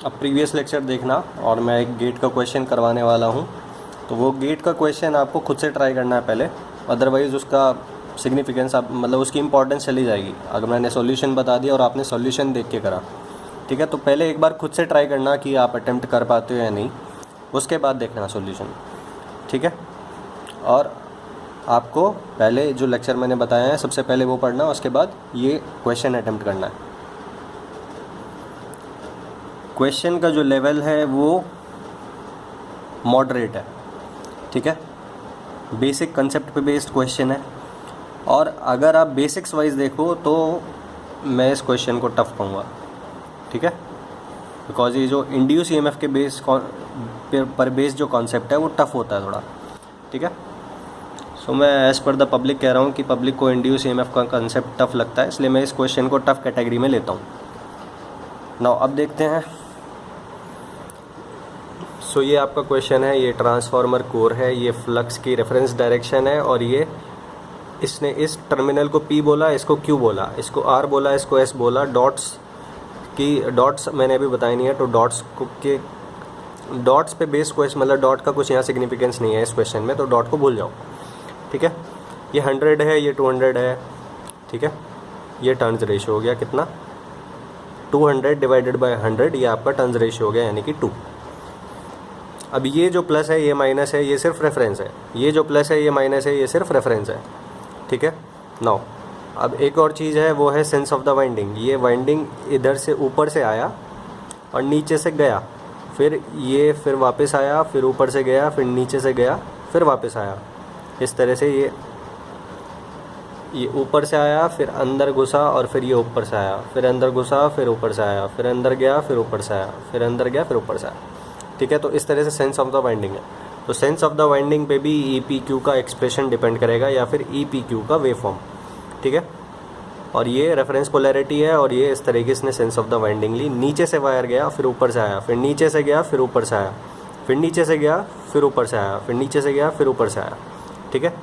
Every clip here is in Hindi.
अब प्रीवियस लेक्चर देखना और मैं एक गेट का क्वेश्चन करवाने वाला हूँ। तो वो गेट का क्वेश्चन आपको खुद से ट्राई करना है पहले, अदरवाइज़ उसका सिग्निफिकेंस आप मतलब उसकी इंपॉर्टेंस चली जाएगी अगर मैंने सॉल्यूशन बता दिया और आपने सॉल्यूशन देख के करा। ठीक है, तो पहले एक बार खुद से ट्राई करना कि आप अटेम्प्ट कर पाते हो या नहीं, उसके बाद देखना सॉल्यूशन। ठीक है, और आपको पहले जो लेक्चर मैंने बताया है सबसे पहले वो पढ़ना, उसके बाद ये क्वेश्चन अटेम्प्ट करना है। क्वेश्चन का जो लेवल है वो मॉडरेट है। ठीक है, बेसिक कंसेप्ट पे बेस्ड क्वेश्चन है, और अगर आप बेसिक्स वाइज देखो तो मैं इस क्वेश्चन को टफ कहूँगा। ठीक है, बिकॉज ये जो इंड्यूस ईएमएफ के बेस पर बेस जो कॉन्सेप्ट है वो टफ होता है थोड़ा। ठीक है, सो मैं एज़ पर द पब्लिक कह रहा हूँ कि पब्लिक को इंड्यूस ईएमएफ का कंसेप्ट टफ लगता है, इसलिए मैं इस क्वेश्चन को टफ कैटेगरी में लेता हूँ। नाउ अब देखते हैं। सो ये आपका क्वेश्चन है, ये ट्रांसफार्मर कोर है, ये फ्लक्स की रेफरेंस डायरेक्शन है, और ये इसने इस टर्मिनल को P बोला, इसको Q बोला, इसको R बोला, इसको S बोला। डॉट्स की डॉट्स मैंने अभी बताई नहीं है, तो डॉट्स के डॉट्स पे बेस्ड क्वेश्चन, मतलब डॉट का कुछ यहाँ सिग्निफिकेंस नहीं है इस क्वेश्चन में, तो डॉट को भूल जाओ। ठीक है, ये 100 है, ये 200 है। ठीक है, ये टर्न्स रेशियो हो गया कितना, 200 डिवाइडेड बाय 100, ये आपका टर्न्स रेशियो हो गया यानी कि 2। अब ये जो प्लस है ये माइनस है, ये सिर्फ रेफरेंस है। ये जो प्लस है ये माइनस है, ये सिर्फ रेफरेंस है। ठीक है, नाउ अब एक और चीज़ है, वो है सेंस ऑफ द वाइंडिंग। ये वाइंडिंग इधर से ऊपर से आया और नीचे से गया, फिर ये फिर वापस आया, फिर ऊपर से गया, फिर नीचे से गया, फिर वापस आया। इस तरह से ये ऊपर से आया, फिर अंदर घुसा, और फिर ये ऊपर से आया, फिर अंदर घुसा, फिर ऊपर से आया, फिर अंदर गया, फिर ऊपर से आया, फिर अंदर गया, फिर ऊपर से आया। ठीक है, तो इस तरह से सेंस ऑफ द वाइंडिंग है। तो सेंस ऑफ द वाइंडिंग पे भी EPQ का एक्सप्रेशन डिपेंड करेगा, या फिर EPQ का वेव फॉर्म। ठीक है, और ये रेफरेंस पोलैरिटी है, और ये इस तरीके से सेंस ऑफ द वाइंडिंग ली। नीचे से वायर गया, फिर ऊपर से आया, फिर नीचे से गया, फिर ऊपर से आया, फिर नीचे से गया, फिर ऊपर से आया, फिर नीचे से गया, फिर ऊपर से आया। ठीक है,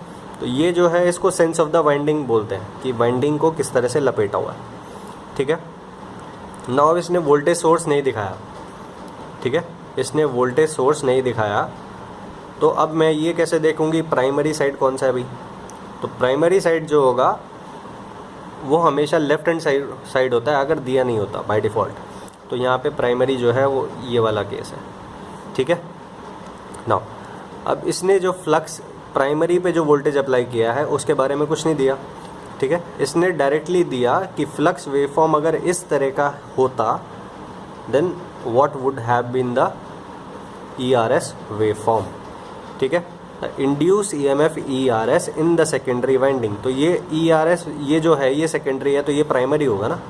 तो ये जो है इसको सेंस ऑफ द वाइंडिंग बोलते हैं, कि वाइंडिंग को किस तरह से लपेटा हुआ है। ठीक है, नाउ इसने वोल्टेज सोर्स नहीं दिखाया। ठीक है, इसने वोल्टेज सोर्स नहीं दिखाया, तो अब मैं ये कैसे देखूंगी प्राइमरी साइड कौन सा है भाई। तो प्राइमरी साइड जो होगा वो हमेशा लेफ्ट हैंड साइड होता है, अगर दिया नहीं होता बाय डिफ़ॉल्ट। तो यहाँ पे प्राइमरी जो है वो ये वाला केस है। ठीक है, नाउ अब इसने जो फ्लक्स प्राइमरी पे जो वोल्टेज अप्लाई किया है उसके बारे में कुछ नहीं दिया। ठीक है, इसने डायरेक्टली दिया कि फ्लक्स वेवफॉर्म अगर इस तरह का होता, then what would have been the ERS waveform. ठीक है, induce EMF ERS in the secondary winding. तो ये ERS ये जो है ये सेकेंडरी है, तो ये प्राइमरी होगा ना।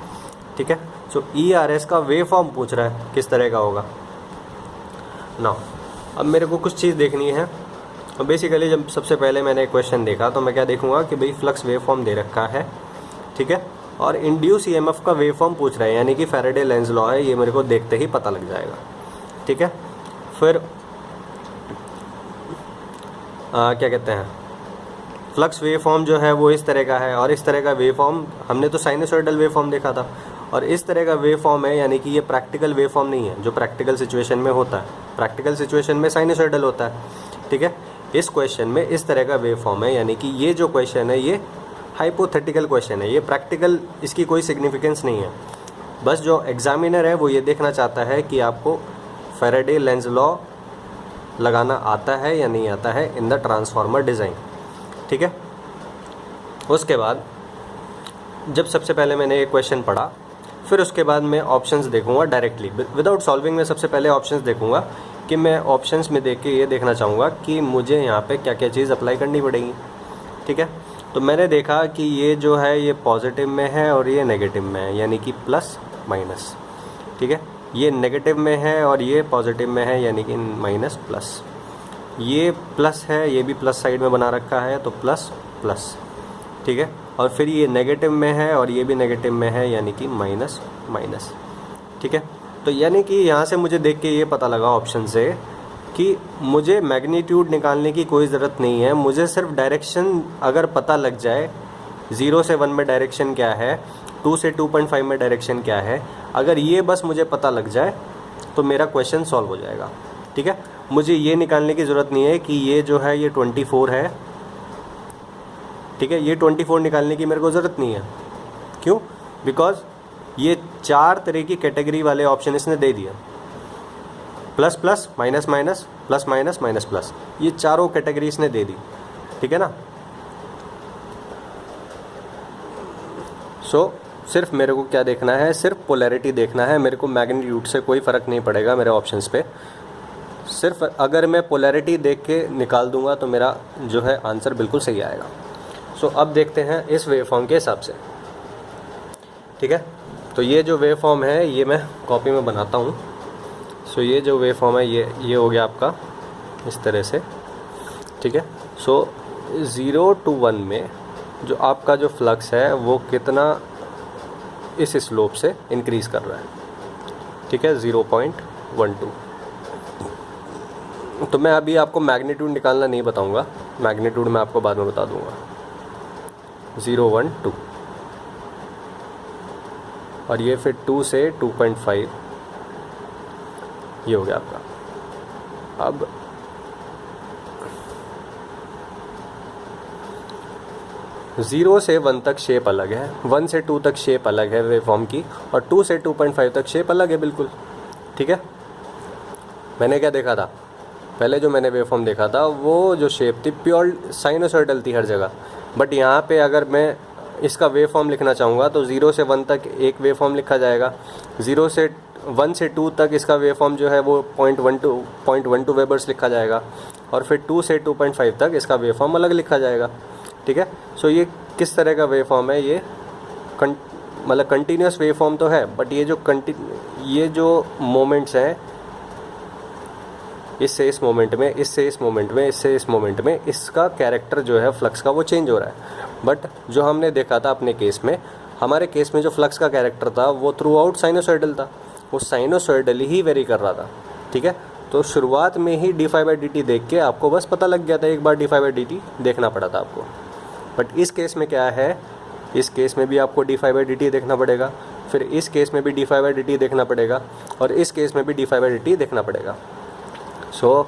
ठीक है, सो ERS का वेवफॉर्म पूछ रहा है किस तरह का होगा ना। अब मेरे को कुछ चीज़ देखनी है। तो बेसिकली जब सबसे पहले मैंने क्वेश्चन देखा तो मैं क्या देखूंगा कि भाई फ्लक्स वेवफॉर्म दे रखा है। ठीक है, और इंड्यूस EMF का वेवफॉर्म पूछ रहा है, यानी कि फैराडे लेंज लॉ है, ये मेरे को देखते ही पता लग जाएगा। ठीक है, फिर क्या कहते हैं, फ्लक्स वेवफॉर्म जो है वो इस तरह का है, और इस तरह का वेवफॉर्म हमने तो साइनसॉइडल वेवफॉर्म देखा था, और इस तरह का वेवफॉर्म है, यानी कि ये प्रैक्टिकल वेवफॉर्म नहीं है जो प्रैक्टिकल सिचुएशन में होता है। प्रैक्टिकल सिचुएशन में साइनसॉइडल होता है। ठीक है, इस क्वेश्चन में इस तरह का वेवफॉर्म है, यानी कि ये जो क्वेश्चन है ये हाइपोथेटिकल क्वेश्चन है, ये प्रैक्टिकल इसकी कोई सिग्निफिकेंस नहीं है। बस जो एग्जामिनर है वो ये देखना चाहता है कि आपको फैराडे लेंज लॉ लगाना आता है या नहीं आता है इन द ट्रांसफार्मर डिज़ाइन। ठीक है, उसके बाद जब सबसे पहले मैंने ये क्वेश्चन पढ़ा, फिर उसके बाद मैं ऑप्शंस देखूंगा डायरेक्टली विदाउट सॉल्विंग। मैं सबसे पहले ऑप्शंस देखूंगा कि मैं ऑप्शंस में देख के ये देखना चाहूँगा कि मुझे यहाँ पे क्या क्या चीज़ अप्लाई करनी पड़ेगी। ठीक है, तो मैंने देखा कि ये जो है ये पॉजिटिव में है और ये नेगेटिव में है, यानी कि प्लस माइनस। ठीक है, ये नेगेटिव में है और ये पॉजिटिव में है, यानी कि माइनस प्लस। ये प्लस है, ये भी प्लस साइड में बना रखा है, तो प्लस प्लस। ठीक है, और फिर ये नेगेटिव में है और ये भी नेगेटिव में है, यानी कि माइनस माइनस। ठीक है, तो यानी कि यहाँ से मुझे देख के ये पता लगा ऑप्शन से कि मुझे मैग्नीट्यूड निकालने की कोई ज़रूरत नहीं है, मुझे सिर्फ डायरेक्शन अगर पता लग जाए, 0 से 1 में डायरेक्शन क्या है, 2 से 2.5 में डायरेक्शन क्या है, अगर ये बस मुझे पता लग जाए तो मेरा क्वेश्चन सॉल्व हो जाएगा। ठीक है, मुझे ये निकालने की ज़रूरत नहीं है कि ये जो है ये 24 है। ठीक है, ये 24 निकालने की मेरे को ज़रूरत नहीं है। क्यों? बिकॉज ये 4 तरह की कैटेगरी वाले ऑप्शन इसने दे दिया, plus plus minus minus plus minus minus plus, ये चारों कैटेगरी इसने दे दी। ठीक है ना। सो सिर्फ मेरे को क्या देखना है, सिर्फ पोलैरिटी देखना है। मेरे को मैग्नीट्यूड से कोई फ़र्क नहीं पड़ेगा मेरे ऑप्शंस पे। सिर्फ अगर मैं पोलैरिटी देख के निकाल दूंगा तो मेरा जो है आंसर बिल्कुल सही आएगा। सो अब देखते हैं इस वेव फॉर्म के हिसाब से। ठीक है, तो ये जो वेव फॉर्म है ये मैं कॉपी में बनाता हूँ। सो ये जो वेव फॉर्म है ये हो गया आपका इस तरह से। ठीक है, सो 0 to 1 में जो आपका जो फ्लक्स है वो कितना इस स्लोप से इंक्रीज़ कर रहा है। ठीक है, 0.12। तो मैं अभी आपको मैग्नीट्यूड निकालना नहीं बताऊंगा, मैग्नीट्यूड मैं आपको बाद में बता दूंगा। 0, 1, 2 और ये फिर 2 से 2.5 ये हो गया आपका। अब ज़ीरो से 1 तक शेप अलग है, 1 से 2 तक शेप अलग है वेव फॉर्म की, और 2 से 2.5 तक शेप अलग है बिल्कुल। ठीक है, मैंने क्या देखा था पहले, जो मैंने वेव फॉर्म देखा था वो जो शेप थी प्योर साइनोसॉइडल थी हर जगह। बट यहाँ पे अगर मैं इसका वेव फॉर्म लिखना चाहूँगा तो 0 से 1 तक एक वेव फॉर्म लिखा जाएगा, 1 से 2 तक इसका वेव फॉर्म जो है वो 0.12 वेबर्स लिखा जाएगा, और फिर 2 से 2.5 तक इसका वेव फॉर्म अलग लिखा जाएगा। ठीक है, सो ये किस तरह का वेव फॉर्म है, ये मतलब कंटिन्यूस वेव फॉर्म तो है, बट ये जो मोमेंट्स हैं इससे इस मोमेंट में, इससे इस मोमेंट में, इससे इस मोमेंट में, इसका कैरेक्टर जो है फ्लक्स का वो चेंज हो रहा है। बट जो हमने देखा था अपने केस में, हमारे केस में जो फ्लक्स का कैरेक्टर था वो थ्रू आउट साइनोसॉइडल था, वो साइनोसॉइडली ही वेरी कर रहा था। ठीक है, तो शुरुआत में ही d∅dt देख के आपको बस पता लग गया था, एक बार d∅dt देखना पड़ा था आपको। बट इस केस में क्या है, इस केस में भी आपको d∅dt देखना पड़ेगा, फिर इस केस में भी d∅dt देखना पड़ेगा, और इस केस में भी d∅dt देखना पड़ेगा। सो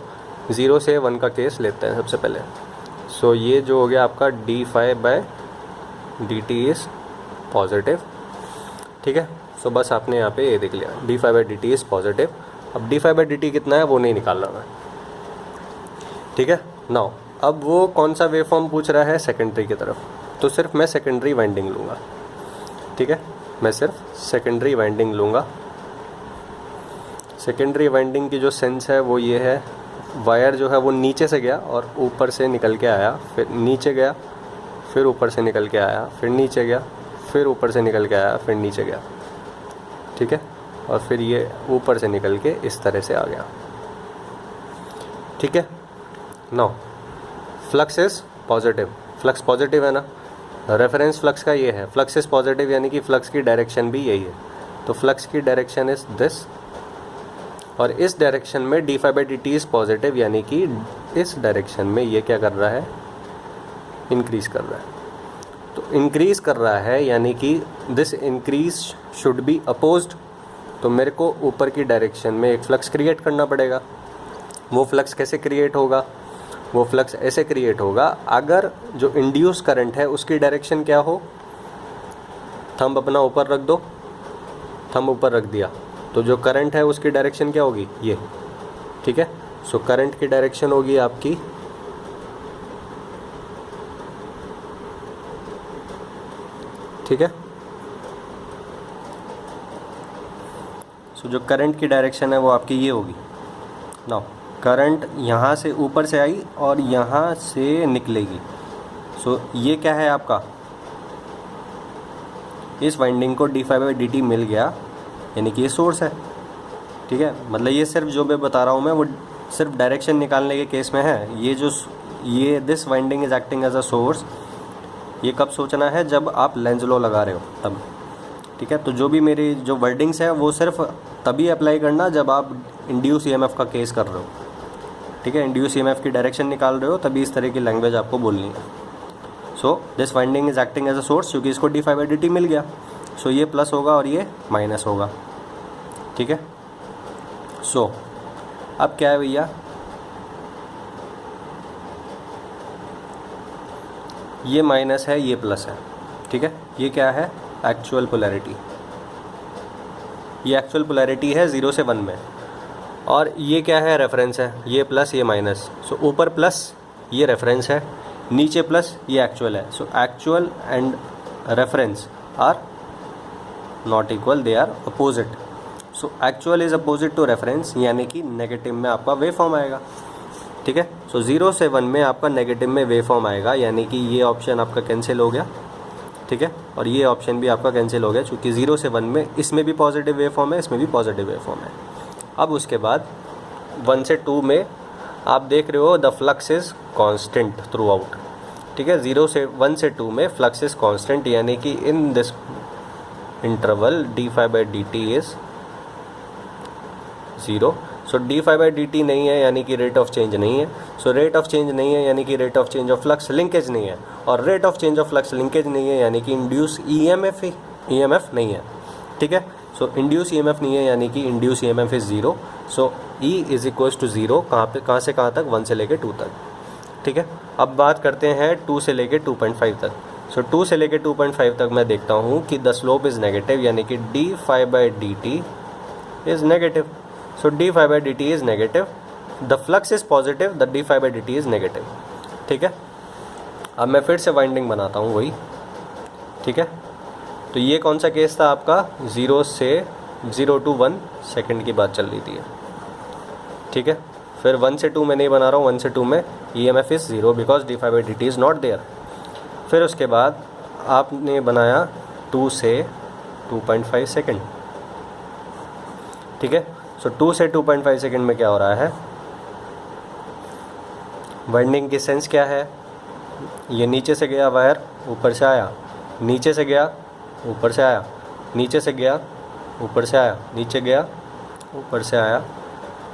0 से 1 का केस लेते हैं सबसे पहले। सो ये जो हो गया आपका d∅dt इज़ पॉजिटिव। ठीक है, सो बस आपने यहाँ पे ये देख लिया d∅dt इज़ पॉजिटिव। अब d∅dt कितना है वो नहीं निकाल रहा मैं। ठीक है, नाउ अब वो कौन सा वेव फॉर्म पूछ रहा है, सेकेंडरी की तरफ, तो सिर्फ मैं सेकेंडरी वाइंडिंग लूँगा। ठीक है, मैं सिर्फ सेकेंडरी वाइंडिंग लूँगा। सेकेंडरी वाइंडिंग की जो सेंस है वो ये है, वायर जो है वो नीचे से गया और ऊपर से निकल के आया, फिर नीचे गया, फिर ऊपर से निकल के आया, फिर नीचे गया, फिर ऊपर से निकल के आया, फिर नीचे गया। ठीक है, और फिर ये ऊपर से निकल के इस तरह से आ गया। ठीक है, now flux is positive, flux positive है ना, रेफरेंस फ्लक्स का ये है, फ्लक्स इज़ पॉजिटिव यानी कि फ्लक्स की डायरेक्शन भी यही है। तो फ्लक्स की डायरेक्शन इज़ दिस, और इस डायरेक्शन में d∅dt इज़ पॉजिटिव यानी कि इस डायरेक्शन में ये क्या कर रहा है, इंक्रीज़ कर रहा है। तो इंक्रीज़ कर रहा है यानी कि this increase should be opposed, तो मेरे को ऊपर की डायरेक्शन में एक फ्लक्स क्रिएट करना पड़ेगा। वो फ्लक्स कैसे क्रिएट होगा, वो फ्लक्स ऐसे क्रिएट होगा अगर जो इंड्यूस करंट है उसकी डायरेक्शन क्या हो, थंब अपना ऊपर रख दो, थंब ऊपर रख दिया, तो जो करंट है उसकी डायरेक्शन क्या होगी, ये। ठीक है, सो करंट की डायरेक्शन होगी आपकी ठीक है, सो जो करंट की डायरेक्शन है वो आपकी ये होगी। नाउ करंट यहाँ से ऊपर से आई और यहाँ से निकलेगी। सो ये क्या है आपका, इस वाइंडिंग को d∅dt मिल गया यानी कि ये सोर्स है। ठीक है, मतलब ये सिर्फ जो मैं बता रहा हूँ मैं वो सिर्फ डायरेक्शन निकालने के केस में है। ये this winding is acting as a source, ये कब सोचना है, जब आप लेंज लॉ लगा रहे हो तब। ठीक है, तो जो भी मेरी जो वर्डिंग्स है वो सिर्फ तभी अप्लाई करना जब आप इंड्यूस ईएमएफ का केस कर रहे हो। ठीक है, इंड्यूस ईएमएफ की डायरेक्शन निकाल रहे हो तभी इस तरह की लैंग्वेज आपको बोलनी है। So this winding is acting as a source, क्योंकि इसको d∅dt मिल गया। सो ये प्लस होगा और ये माइनस होगा। ठीक है, सो अब क्या है भैया, ये माइनस है, ये प्लस है, ठीक है। ये क्या है, एक्चुअल पोलैरिटी, ये एक्चुअल पोलैरिटी है 0 से 1 में, और ये क्या है, रेफरेंस है, ये प्लस ये माइनस। सो ऊपर प्लस ये रेफरेंस है, नीचे प्लस ये एक्चुअल है। So actual and reference are not equal, they are opposite. So actual is opposite to reference, यानी कि नेगेटिव में आपका वेव फॉर्म आएगा, ठीक है। सो 0 से 1 में आपका नेगेटिव में वेव फॉर्म आएगा, यानी कि ये ऑप्शन आपका कैंसिल हो गया, ठीक है, और ये ऑप्शन भी आपका कैंसिल हो गया, क्योंकि 0 से 1 में इसमें भी पॉजिटिव वेव फॉर्म है, इसमें भी पॉजिटिव वेव फॉर्म है। अब उसके बाद 1 से 2 में आप देख रहे हो the flux is constant through out, ठीक है। 0 से 1 से 2 में फ्लक्स इज़ कांस्टेंट, यानी कि in this interval d∅dt is 0। So d∅dt नहीं है, यानी कि रेट ऑफ चेंज नहीं है। सो रेट ऑफ चेंज नहीं है, यानी कि rate of change of flux linkage नहीं है, और rate of change of flux linkage नहीं है, यानी कि इंड्यूस EMF नहीं है, ठीक है। सो इंड्यूस EMF नहीं है, यानी कि induce EMF is 0। So E is equals to 0, कहाँ से कहाँ तक, 1 से लेके 2 तक, ठीक है। अब बात करते हैं 2 से लेके 2.5 तक। सो 2 से लेके 2.5 तक मैं देखता हूँ कि द स्लोप इज़ नेगेटिव, यानी कि d∅dt is negative. So d∅dt is negative, the flux is positive, the d∅dt is negative, ठीक है। अब मैं फिर से वाइंडिंग बनाता हूँ वही, ठीक है। तो ये कौन सा केस था आपका, 0 to 1 सेकेंड की बात चल रही थी, ठीक है। फिर 1 से 2 में नहीं बना रहा हूँ, 1 से 2 में EMF is 0 because d∅dt is not there. फिर उसके बाद आपने बनाया 2 से 2.5 सेकेंड, ठीक है। सो 2 से 2.5 सेकेंड में क्या हो रहा है, वाइंडिंग की सेंस क्या है, ये नीचे से गया वायर, ऊपर से आया, नीचे से गया, ऊपर से आया, नीचे से गया, ऊपर से आया, नीचे गया, ऊपर से आया,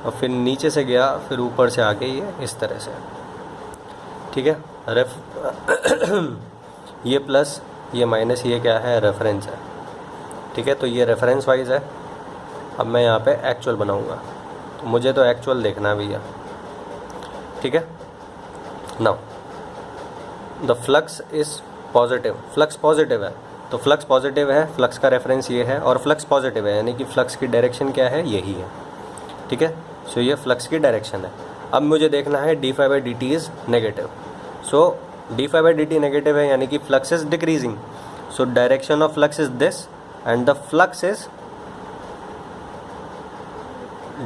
और फिर नीचे से गया, फिर ऊपर से आके ये इस तरह से, ठीक है। ये प्लस ये माइनस, ये क्या है, रेफरेंस है, ठीक है। तो ये रेफरेंस वाइज है। अब मैं यहाँ पे एक्चुअल बनाऊँगा, तो मुझे तो एक्चुअल देखना है भैया, ठीक है। Now the flux is positive, flux positive है, तो फ्लक्स पॉजिटिव है, फ्लक्स का रेफरेंस ये है, और फ्लक्स पॉजिटिव है, यानी कि फ्लक्स की डायरेक्शन क्या है, यही है, ठीक है। सो ये फ्लक्स की डायरेक्शन है। अब मुझे देखना है d∅dt is negative. So d∅dt negative है, यानी कि flux is decreasing. So direction of flux is this and the flux is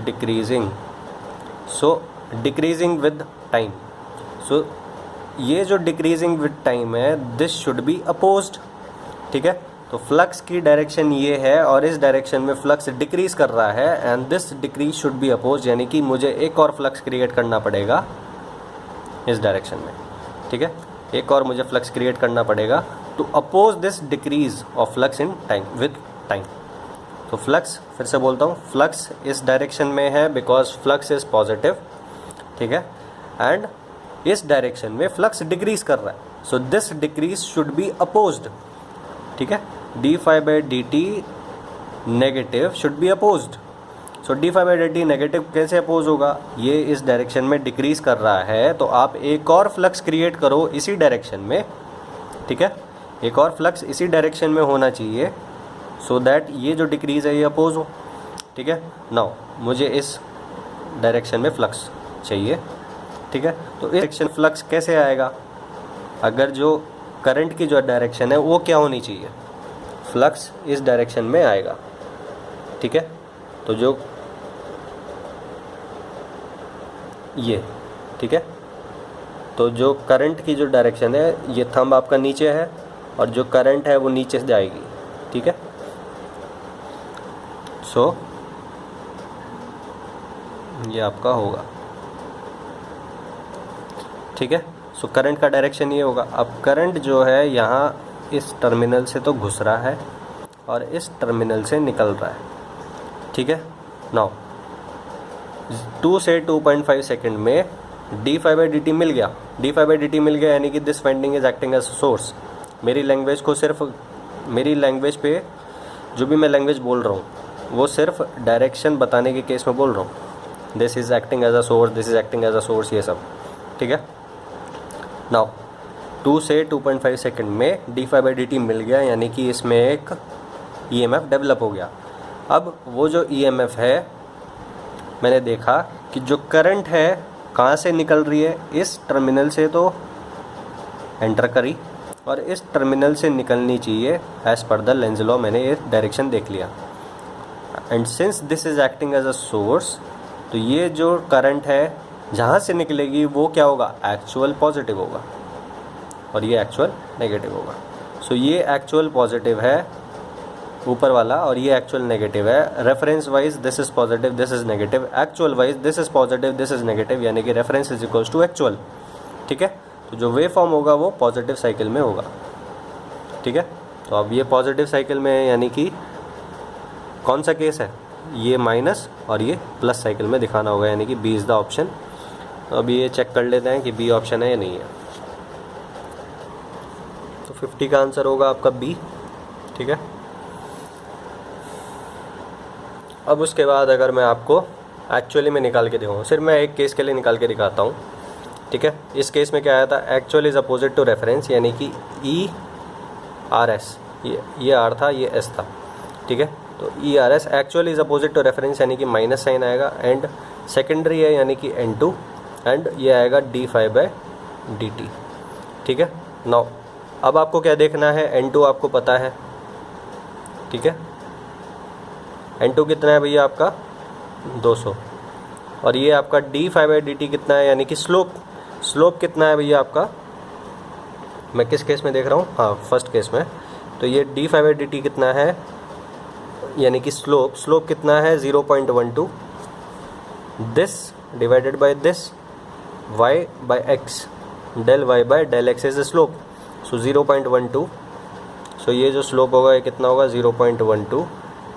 decreasing. So decreasing with time. So ये जो डिक्रीजिंग विद टाइम है, दिस शुड बी अपोज्ड, ठीक है। तो फ्लक्स की डायरेक्शन ये है, और इस डायरेक्शन में फ्लक्स डिक्रीज कर रहा है, and this decrease should be oppose, यानी कि मुझे एक और फ्लक्स क्रिएट करना पड़ेगा इस डायरेक्शन में, ठीक है। एक और मुझे फ्लक्स क्रिएट करना पड़ेगा to oppose this decrease of flux in time, with time. तो फ्लक्स, फिर से बोलता हूँ, फ्लक्स इस डायरेक्शन में है बिकॉज फ्लक्स इज पॉजिटिव, ठीक है, एंड इस डायरेक्शन में फ्लक्स डिक्रीज कर रहा है। So this decrease should be opposed, ठीक है। d∅dt negative should be opposed. So d∅dt negative कैसे अपोज होगा, ये इस डायरेक्शन में डिक्रीज कर रहा है, तो आप एक और फ्लक्स क्रिएट करो इसी डायरेक्शन में, ठीक है। एक और फ्लक्स इसी डायरेक्शन में होना चाहिए, सो दैट ये जो डिक्रीज है ये अपोज हो, ठीक है। नाउ मुझे इस डायरेक्शन में फ्लक्स चाहिए, ठीक है। तो इस डायरेक्शन फ्लक्स कैसे आएगा, अगर जो करंट की जो डायरेक्शन है वो क्या होनी चाहिए, फ्लक्स इस डायरेक्शन में आएगा, ठीक है। तो जो ये, ठीक है, तो जो करंट की जो डायरेक्शन है, ये थंब आपका नीचे है, और जो करंट है वो नीचे से जाएगी, ठीक है। सो ये आपका होगा, ठीक है। सो करंट का डायरेक्शन ये होगा। अब करंट जो है यहाँ इस टर्मिनल से तो घुस रहा है और इस टर्मिनल से निकल रहा है, ठीक है। नाउ 2 से 2.5 सेकेंड में d∅dt मिल गया, d∅dt मिल गया, यानी कि this winding is acting as source. मेरी लैंग्वेज को सिर्फ, मेरी लैंग्वेज पे जो भी मैं लैंग्वेज बोल रहा हूँ, वो सिर्फ डायरेक्शन बताने के केस में बोल रहा हूँ, this is acting as a source, this is acting as a source, ये सब, ठीक है। नाउ 2 से 2.5 सेकेंड में d5/dt मिल गया, यानी कि इसमें एक EMF डेवलप हो गया। अब वो जो EMF है, मैंने देखा कि जो करंट है कहाँ से निकल रही है, इस टर्मिनल से तो एंटर करी और इस टर्मिनल से निकलनी चाहिए as per the Lenz law. मैंने ये डायरेक्शन देख लिया and since this is acting as a source, तो ये जो करंट है जहाँ से निकलेगी वो क्या होगा, एक्चुअल पॉजिटिव होगा और ये एक्चुअल नेगेटिव होगा। सो ये एक्चुअल पॉजिटिव है ऊपर वाला और ये एक्चुअल नेगेटिव है। Reference wise this is positive, this is negative, actual wise this is positive, this is negative, यानी कि reference is equals to actual, ठीक है। तो जो वेव फॉर्म होगा वो पॉजिटिव साइकिल में होगा, ठीक है। तो अब ये पॉजिटिव साइकिल में है, यानी कि कौन सा केस है, ये माइनस और ये प्लस साइकिल में दिखाना होगा, यानी कि बी इज़ द ऑप्शन। तो अभी ये चेक कर लेते हैं कि बी ऑप्शन है या नहीं है। तो 50 का आंसर होगा आपका बी, ठीक है। अब उसके बाद अगर मैं आपको एक्चुअली में निकाल के दिखाऊँ, सिर्फ मैं एक केस के लिए निकाल के दिखाता हूँ, ठीक है। इस केस में क्या आया था, actual is opposite to reference, यानी कि ERS, ये R था, ये S था, ठीक है। तो ERS actual is opposite to reference, यानी कि माइनस साइन आएगा, एंड सेकेंडरी है यानी कि N2, एंड ये आएगा d5/dt, ठीक है। नाउ अब आपको क्या देखना है, N2 आपको पता है, ठीक है। N2 कितना है भैया आपका 200, और ये आपका d5/dt कितना है, यानी कि स्लोप कितना है भैया आपका, मैं किस केस में देख रहा हूँ, हाँ फर्स्ट केस में। तो ये d5/dt कितना है, यानी कि स्लोप कितना है 0.12, this divided by this y/x, del y/del x is slope, so 0.12। So ये जो स्लोप होगा ये कितना होगा 0.12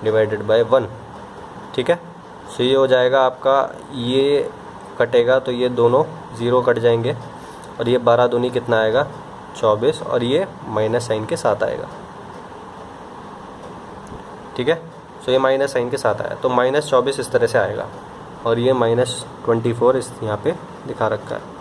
डिवाइडेड बाय 1, ठीक है। सो ये हो जाएगा आपका, ये कटेगा तो ये दोनों ज़ीरो कट जाएंगे और ये 12 दूनी कितना आएगा 24, और ये माइनस साइन के साथ आएगा, ठीक है। सो ये माइनस साइन के साथ आया, तो -24 इस तरह से आएगा और ये -24 इस यहाँ पे दिखा रखा है।